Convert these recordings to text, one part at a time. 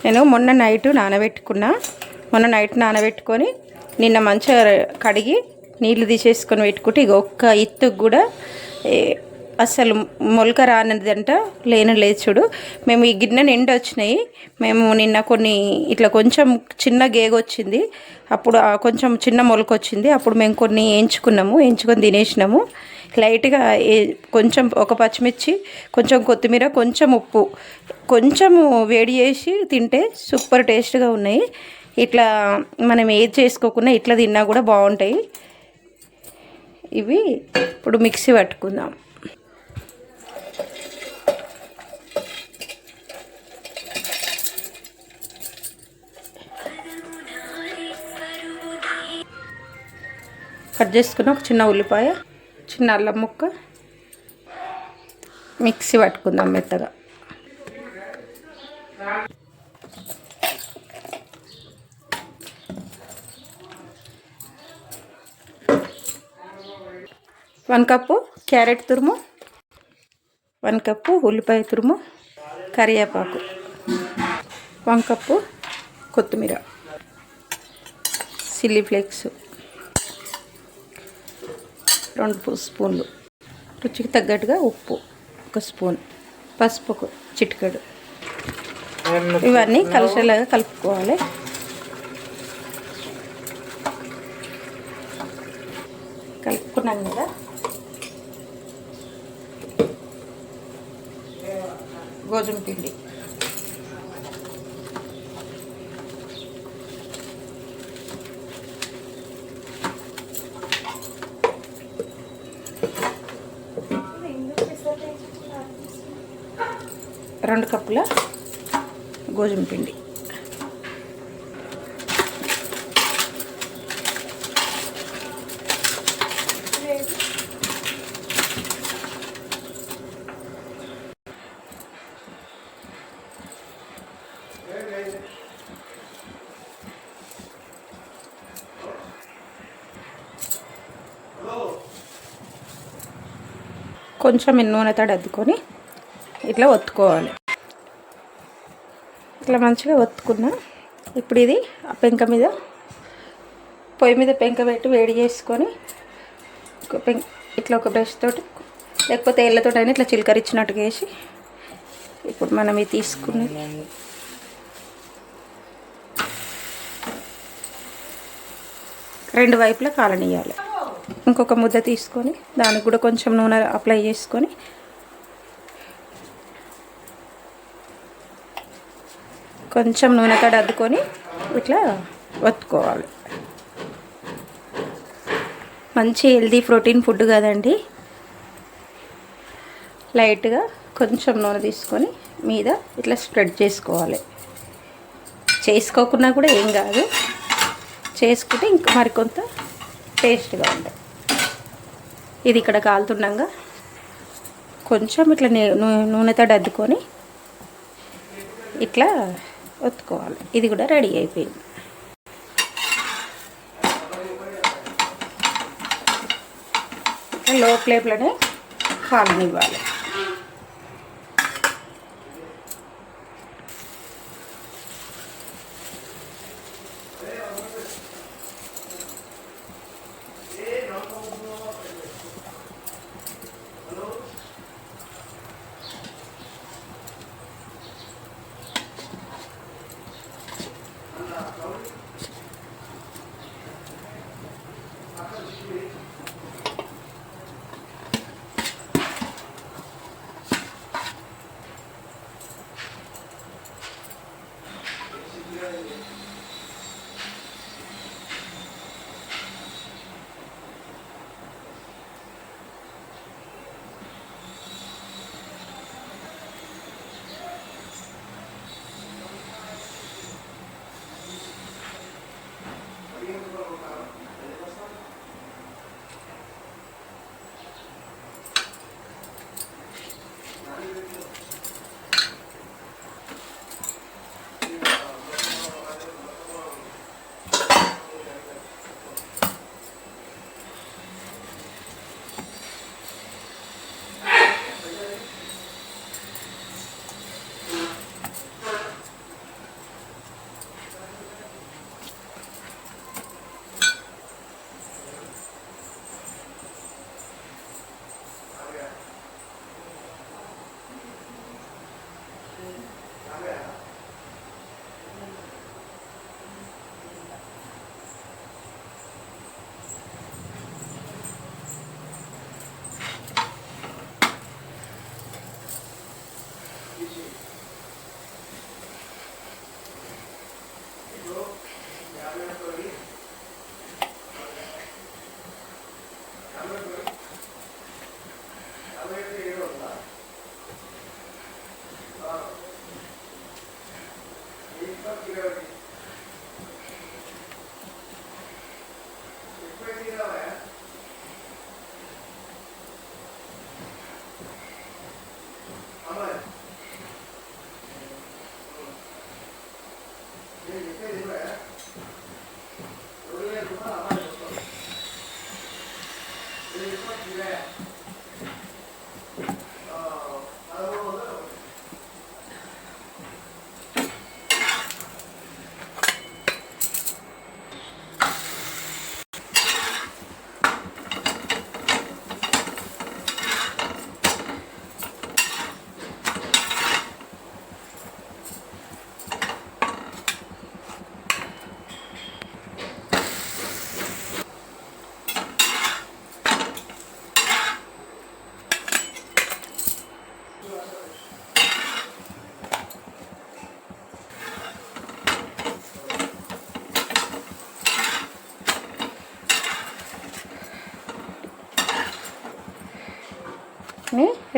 నేను మొన్న నైట్ నానబెట్టుకొని నిన్న మంచిగా కడిగి నీళ్ళు తీసేసుకొని పెట్టుకుంటే ఇక ఒక్క ఇత్తుకు కూడా అసలు మొలక రానిదంట లేదు చూడు. మేము ఈ గిన్నె నిండి వచ్చినాయి. మేము నిన్న కొన్ని ఇట్లా కొంచెం చిన్న గేగ వచ్చింది, అప్పుడు కొంచెం చిన్న మొలక వచ్చింది. అప్పుడు మేము కొన్ని ఎంచుకొని తినేసినాము. లైట్గా కొంచెం ఒక పచ్చిమిర్చి, కొంచెం కొత్తిమీర, కొంచెం ఉప్పు, కొంచెము వేడి చేసి తింటే సూపర్ టేస్ట్గా ఉన్నాయి. ఇట్లా మనం ఏది చేసుకోకుండా ఇట్లా తిన్నా కూడా బాగుంటాయి. ఇవి ఇప్పుడు మిక్సీ పట్టుకుందాం. కట్ చేసుకున్న ఒక చిన్న ఉల్లిపాయ, చిన్న అల్లం ముక్క, మిక్సీ పట్టుకుందాం మెత్తగా. వన్ కప్పు క్యారెట్ తురుము, 1 కప్పు ఉల్లిపాయ తురుము, కరివేపాకు, 1 కప్పు కొత్తిమీర, చిల్లీ ఫ్లేక్స్ 2 స్పూన్లు, రుచికి తగ్గట్టుగా ఉప్పు 1 స్పూన్, పసుపు చిటికెడు. ఇవన్నీ కలిసేలాగా కలుపుకోవాలి. కలుపుకున్నాను కదా, గోధుమ పిండి రెండు కప్పుల గోధుమ పిండి, కొంచెం నూనె తడి అద్దుకొని ఇట్లా ఒత్తుకోవాలి. ఇట్లా మంచిగా ఒత్తుకున్నా. ఇప్పుడు ఇది ఆ పెంక మీద, పొయ్యి మీద పెంక పెట్టి వేడి చేసుకొని ఇట్లా ఒక బ్రష్ తోటి లేకపోతే ఏళ్ళతో అయినా ఇట్లా చిలకరించినట్టుగా వేసి ఇప్పుడు మనం ఇది తీసుకుని రెండు వైపులా కాలనియాలి. ఇంకొక ముద్ద తీసుకొని దానికి కూడా కొంచెం నూనె అప్లై చేసుకొని కొంచెం నూనె తడి అద్దుకొని ఇట్లా ఒత్తుకోవాలి. మంచి హెల్దీ ప్రోటీన్ ఫుడ్ కదండి. లైట్గా కొంచెం నూనె తీసుకొని మీద ఇట్లా స్ప్రెడ్ చేసుకోవాలి. చేసుకోకున్నా కూడా ఏం కాదు, చేసుకుంటే ఇంకా మరికొంత టేస్ట్గా ఉంటాయి. ఇది ఇక్కడ కాలుతుండగా కొంచెం ఇట్లా నూనె తడి అద్దుకొని ఇట్లా ఒత్తుకోవాలి. ఇది కూడా రెడీ అయిపోయింది. లో ఫ్లేమ్లోనే కాలనివ్వాలి.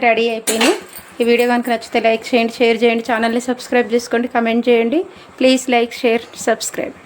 రెడీ అయిపోయినాయి. ఈ వీడియో కనుక నచ్చితే లైక్ చేయండి, షేర్ చేయండి, ఛానల్ని సబ్స్క్రైబ్ చేసుకోండి, కమెంట్ చేయండి. Please like, share, subscribe.